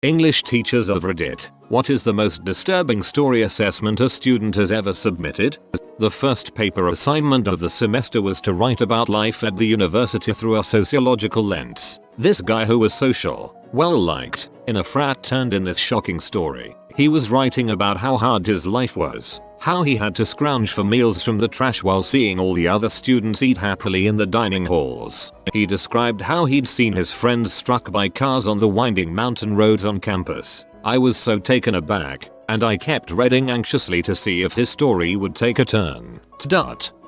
English teachers of Reddit, what is the most disturbing story assessment a student has ever submitted? The first paper assignment of the semester was to write about life at the university through a sociological lens. This guy who was social, well liked, in a frat turned in this shocking story. He was writing about how hard his life was, how he had to scrounge for meals from the trash while seeing all the other students eat happily in the dining halls. He described how he'd seen his friends struck by cars on the winding mountain roads on campus. I was so taken aback, and I kept reading anxiously to see if his story would take a turn.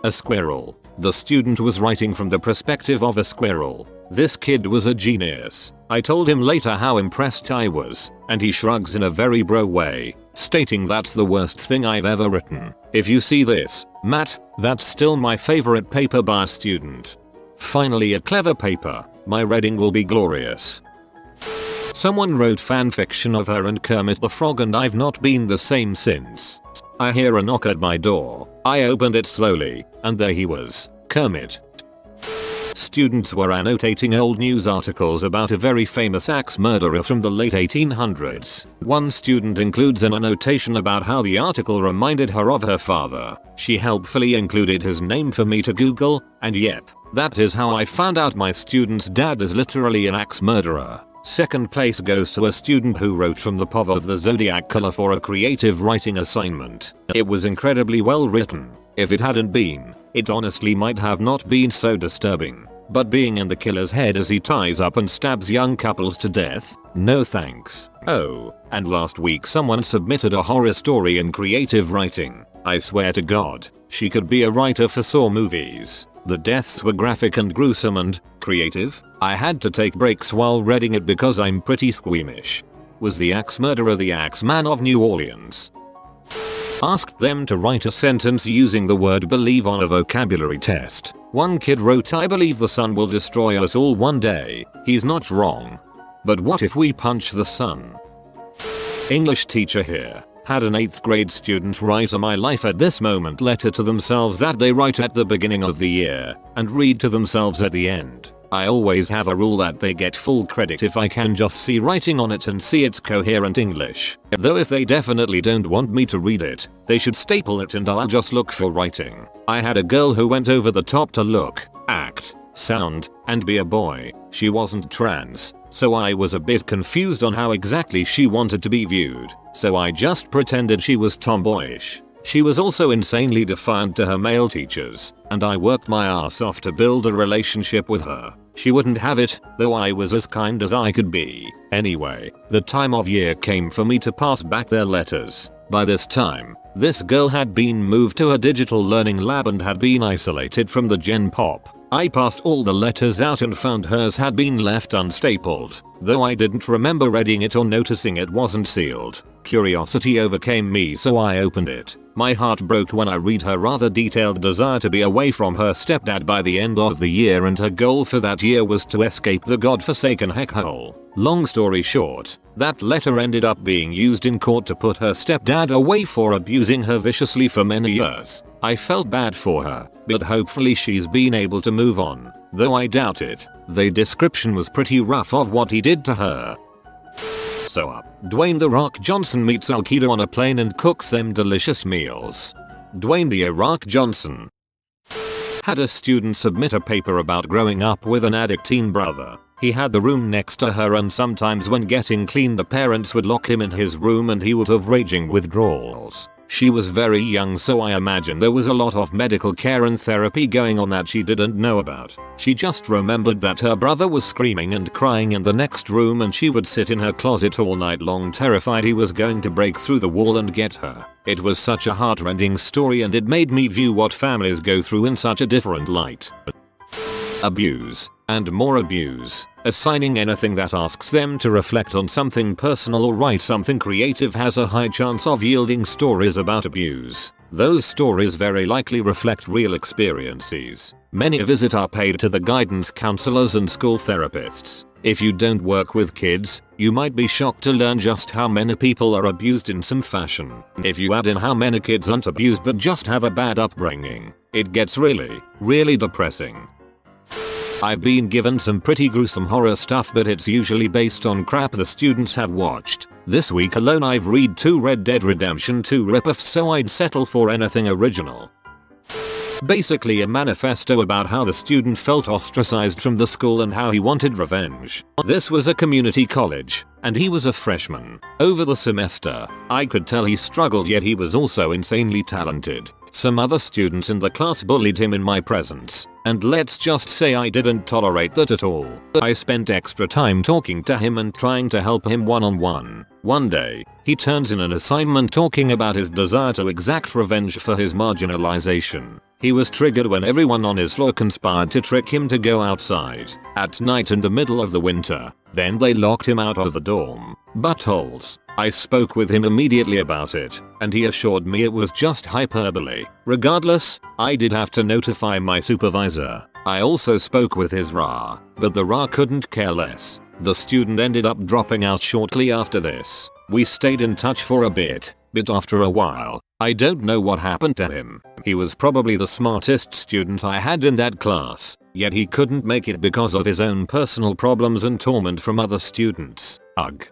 A squirrel. The student was writing from the perspective of a squirrel. This kid was a genius. I told him later how impressed I was, and he shrugs in a very bro way, stating that's the worst thing I've ever written. If you see this, Matt, that's still my favorite paper by a student. Finally a clever paper. My reading will be glorious. Someone wrote fanfiction of her and Kermit the Frog and I've not been the same since. I hear a knock at my door. I opened it slowly, and there he was, Kermit. Students were annotating old news articles about a very famous axe murderer from the late 1800s. One student includes an annotation about how the article reminded her of her father. She helpfully included his name for me to Google, and yep, that is how I found out my student's dad is literally an axe murderer. Second place goes to a student who wrote from the POV of the zodiac color for a creative writing assignment. It was incredibly well written. If it hadn't been, it honestly might have not been so disturbing. But being in the killer's head as he ties up and stabs young couples to death? No thanks. Oh, and last week someone submitted a horror story in creative writing. I swear to God, she could be a writer for Saw movies. The deaths were graphic and gruesome and creative. I had to take breaks while reading it because I'm pretty squeamish. Was the axe murderer the Axeman of New Orleans? Asked them to write a sentence using the word believe on a vocabulary test. One kid wrote, I believe the sun will destroy us all one day. He's not wrong. But what if we punch the sun? English teacher here had an 8th grade student write a my life at this moment letter to themselves that they write at the beginning of the year and read to themselves at the end. I always have a rule that they get full credit if I can just see writing on it and see it's coherent English. Though if they definitely don't want me to read it, they should staple it and I'll just look for writing. I had a girl who went over the top to look, act, sound, and be a boy. She wasn't trans, so I was a bit confused on how exactly she wanted to be viewed, so I just pretended she was tomboyish. She was also insanely defiant to her male teachers, and I worked my ass off to build a relationship with her. She wouldn't have it, though I was as kind as I could be. Anyway, the time of year came for me to pass back their letters. By this time, this girl had been moved to a digital learning lab and had been isolated from the Gen Pop. I passed all the letters out and found hers had been left unstapled, though I didn't remember reading it or noticing it wasn't sealed. Curiosity overcame me, so I opened it. My heart broke when I read her rather detailed desire to be away from her stepdad by the end of the year, and her goal for that year was to escape the godforsaken heckhole. Long story short, that letter ended up being used in court to put her stepdad away for abusing her viciously for many years. I felt bad for her, but hopefully she's been able to move on, though I doubt it. The description was pretty rough of what he did to her. So Dwayne The Rock Johnson meets Al-Qaeda on a plane and cooks them delicious meals. Dwayne The Rock Johnson had a student submit a paper about growing up with an addict teen brother. He had the room next to her, and sometimes when getting clean the parents would lock him in his room and he would have raging withdrawals. She was very young, so I imagine there was a lot of medical care and therapy going on that she didn't know about. She just remembered that her brother was screaming and crying in the next room, and she would sit in her closet all night long terrified he was going to break through the wall and get her. It was such a heartrending story, and it made me view what families go through in such a different light. Abuse. And more abuse. Assigning anything that asks them to reflect on something personal or write something creative has a high chance of yielding stories about abuse. Those stories very likely reflect real experiences. Many a visit are paid to the guidance counselors and school therapists. If you don't work with kids, you might be shocked to learn just how many people are abused in some fashion. If you add in how many kids aren't abused but just have a bad upbringing, it gets really, really depressing. I've been given some pretty gruesome horror stuff, but it's usually based on crap the students have watched. This week alone I've read 2 Red Dead Redemption 2 ripoffs, so I'd settle for anything original. Basically a manifesto about how the student felt ostracized from the school and how he wanted revenge. This was a community college, and he was a freshman. Over the semester, I could tell he struggled, yet he was also insanely talented. Some other students in the class bullied him in my presence, and let's just say I didn't tolerate that at all. I spent extra time talking to him and trying to help him one-on-one. One day, he turns in an assignment talking about his desire to exact revenge for his marginalization. He was triggered when everyone on his floor conspired to trick him to go outside at night in the middle of the winter. Then they locked him out of the dorm. Buttholes. I spoke with him immediately about it, and he assured me it was just hyperbole. Regardless, I did have to notify my supervisor. I also spoke with his RA, but the RA couldn't care less. The student ended up dropping out shortly after this. We stayed in touch for a bit, but after a while, I don't know what happened to him. He was probably the smartest student I had in that class, yet he couldn't make it because of his own personal problems and torment from other students. Ugh.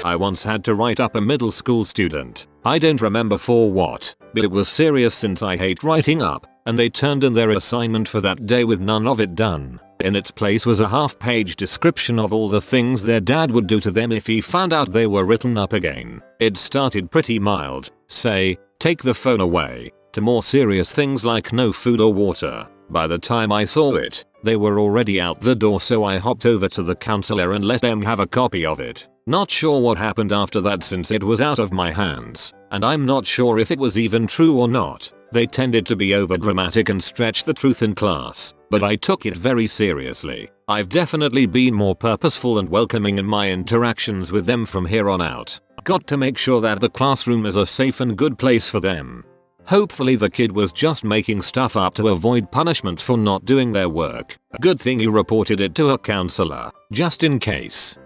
I once had to write up a middle school student. I don't remember for what, but it was serious since I hate writing up, and they turned in their assignment for that day with none of it done. In its place was a half-page description of all the things their dad would do to them if he found out they were written up again. It started pretty mild, say, take the phone away, to more serious things like no food or water. By the time I saw it, they were already out the door, so I hopped over to the counselor and let them have a copy of it. Not sure what happened after that since it was out of my hands, and I'm not sure if it was even true or not. They tended to be overdramatic and stretch the truth in class, but I took it very seriously. I've definitely been more purposeful and welcoming in my interactions with them from here on out. Got to make sure that the classroom is a safe and good place for them. Hopefully the kid was just making stuff up to avoid punishment for not doing their work. Good thing you reported it to a counselor, just in case.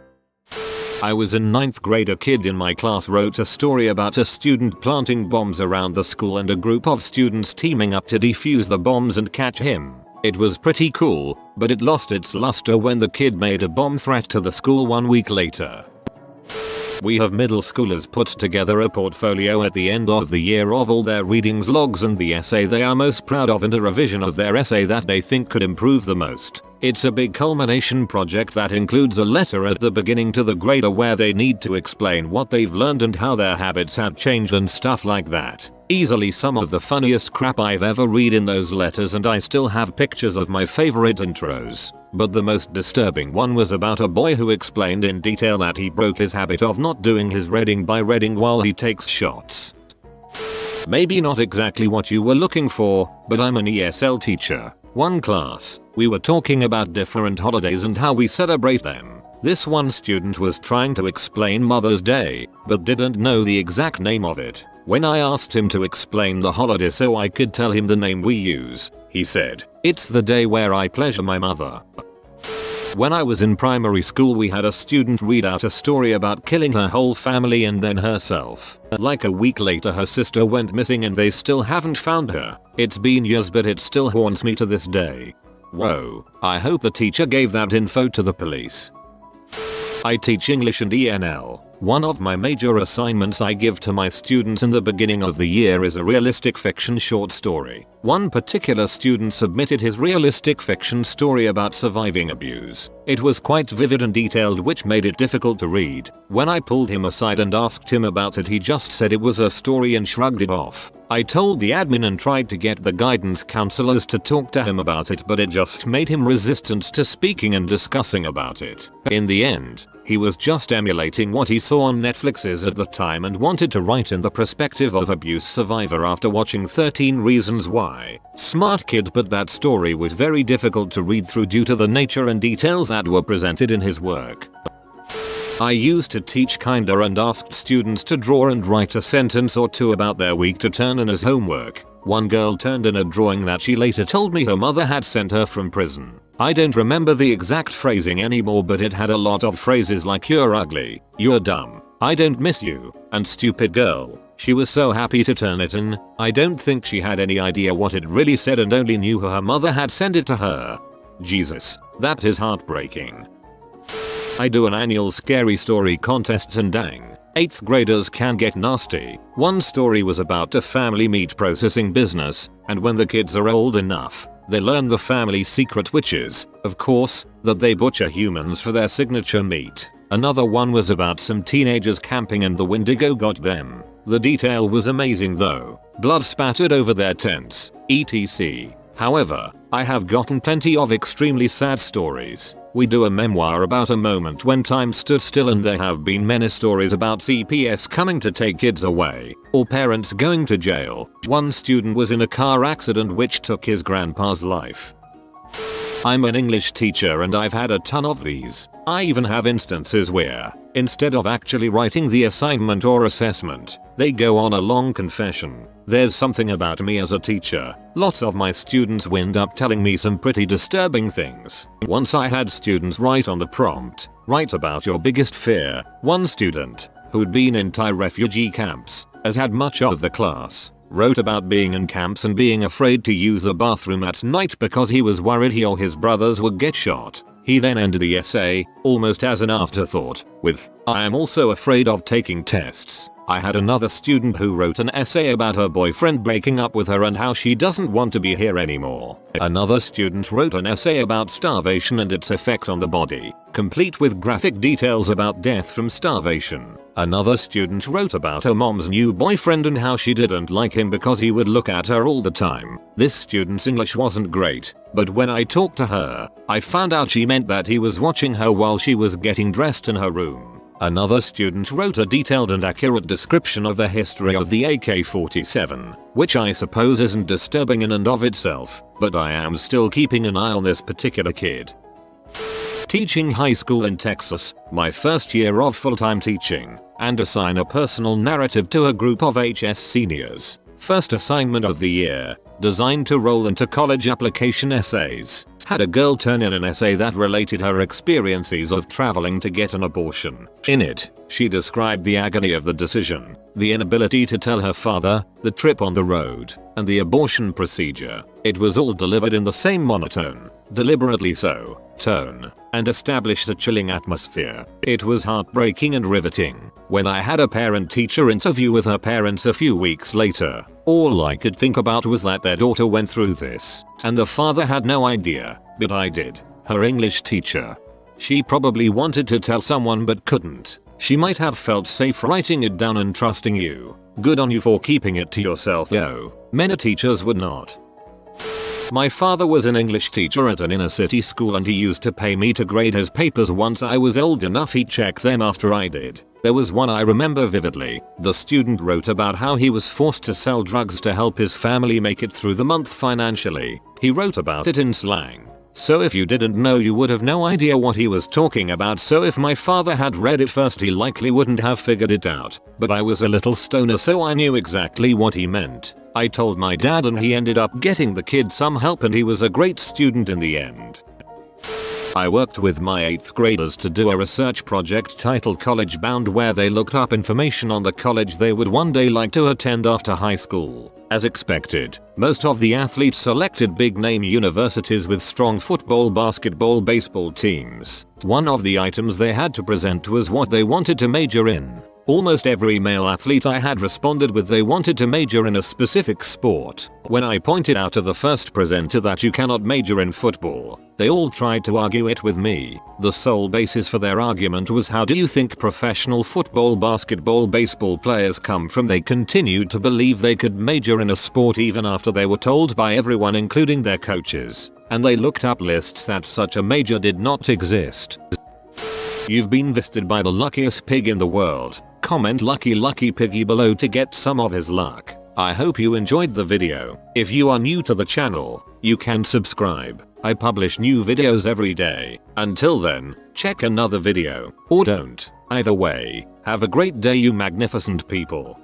I was in 9th grade. A kid in my class wrote a story about a student planting bombs around the school and a group of students teaming up to defuse the bombs and catch him. It was pretty cool, but it lost its luster when the kid made a bomb threat to the school 1 week later. We have middle schoolers put together a portfolio at the end of the year of all their readings logs and the essay they are most proud of and a revision of their essay that they think could improve the most. It's a big culmination project that includes a letter at the beginning to the grader where they need to explain what they've learned and how their habits have changed and stuff like that. Easily some of the funniest crap I've ever read in those letters, and I still have pictures of my favorite intros. But the most disturbing one was about a boy who explained in detail that he broke his habit of not doing his reading by reading while he takes shots. Maybe not exactly what you were looking for, but I'm an ESL teacher. One class, we were talking about different holidays and how we celebrate them. This one student was trying to explain Mother's Day, but didn't know the exact name of it. When I asked him to explain the holiday so I could tell him the name we use, he said, "It's the day where I pleasure my mother." When I was in primary school, we had a student read out a story about killing her whole family and then herself. Like a week later her sister went missing and they still haven't found her. It's been years but it still haunts me to this day. Whoa, I hope the teacher gave that info to the police. I teach English and ENL. One of my major assignments I give to my students in the beginning of the year is a realistic fiction short story. One particular student submitted his realistic fiction story about surviving abuse. It was quite vivid and detailed, which made it difficult to read. When I pulled him aside and asked him about it, he just said it was a story and shrugged it off. I told the admin and tried to get the guidance counselors to talk to him about it, but it just made him resistant to speaking and discussing about it. In the end, he was just emulating what he saw on Netflix's at the time and wanted to write in the perspective of abuse survivor after watching 13 Reasons Why. Smart kid, but that story was very difficult to read through due to the nature and details that were presented in his work. I used to teach kinder and asked students to draw and write a sentence or two about their week to turn in as homework. One girl turned in a drawing that she later told me her mother had sent her from prison. I don't remember the exact phrasing anymore, but it had a lot of phrases like "you're ugly," "you're dumb," "I don't miss you," and "stupid girl." She was so happy to turn it in. I don't think she had any idea what it really said and only knew her mother had sent it to her. Jesus, that is heartbreaking. I do an annual scary story contest and dang, 8th graders can get nasty. One story was about a family meat processing business, and when the kids are old enough, they learn the family secret, which is, of course, that they butcher humans for their signature meat. Another one was about some teenagers camping and the Wendigo got them. The detail was amazing though. Blood spattered over their tents, etc. However, I have gotten plenty of extremely sad stories. We do a memoir about a moment when time stood still, and there have been many stories about CPS coming to take kids away, or parents going to jail. One student was in a car accident which took his grandpa's life. I'm an English teacher and I've had a ton of these. I even have instances where, instead of actually writing the assignment or assessment, they go on a long confession. There's something about me as a teacher. Lots of my students wind up telling me some pretty disturbing things. Once I had students write on the prompt, write about your biggest fear. One student, who'd been in Thai refugee camps, has had much of the class, wrote about being in camps and being afraid to use the bathroom at night because he was worried he or his brothers would get shot. He then ended the essay, almost as an afterthought, with, "I am also afraid of taking tests." I had another student who wrote an essay about her boyfriend breaking up with her and how she doesn't want to be here anymore. Another student wrote an essay about starvation and its effect on the body, complete with graphic details about death from starvation. Another student wrote about her mom's new boyfriend and how she didn't like him because he would look at her all the time. This student's English wasn't great, but when I talked to her, I found out she meant that he was watching her while she was getting dressed in her room. Another student wrote a detailed and accurate description of the history of the AK-47, which I suppose isn't disturbing in and of itself, but I am still keeping an eye on this particular kid. Teaching high school in Texas, my first year of full-time teaching, and assign a personal narrative to a group of HS seniors. First assignment of the year, designed to roll into college application essays. Had a girl turn in an essay that related her experiences of traveling to get an abortion. In it, she described the agony of the decision, the inability to tell her father, the trip on the road, and the abortion procedure. It was all delivered in the same monotone, deliberately so, tone, and established a chilling atmosphere. It was heartbreaking and riveting. When I had a parent-teacher interview with her parents a few weeks later, all I could think about was that their daughter went through this, and the father had no idea, but I did. Her English teacher. She probably wanted to tell someone but couldn't. She might have felt safe writing it down and trusting you. Good on you for keeping it to yourself though. Many teachers would not. My father was an English teacher at an inner city school and he used to pay me to grade his papers. Once I was old enough he'd check them after I did. There was one I remember vividly. The student wrote about how he was forced to sell drugs to help his family make it through the month financially. He wrote about it in slang. So if you didn't know you would have no idea what he was talking about, so if my father had read it first he likely wouldn't have figured it out. But I was a little stoner so I knew exactly what he meant. I told my dad and he ended up getting the kid some help and he was a great student in the end. I worked with my 8th graders to do a research project titled College Bound where they looked up information on the college they would one day like to attend after high school. As expected, most of the athletes selected big name universities with strong football, basketball, baseball teams. One of the items they had to present was what they wanted to major in. Almost every male athlete I had responded with they wanted to major in a specific sport. When I pointed out to the first presenter that you cannot major in football, they all tried to argue it with me. The sole basis for their argument was, how do you think professional football, basketball, baseball players come from? They continued to believe they could major in a sport even after they were told by everyone including their coaches. And they looked up lists that such a major did not exist. You've been visited by the luckiest pig in the world. Comment lucky piggy below to get some of his luck. I hope you enjoyed the video. If you are new to the channel, you can subscribe. I publish new videos every day. Until then, check another video. Or don't. Either way, have a great day you magnificent people.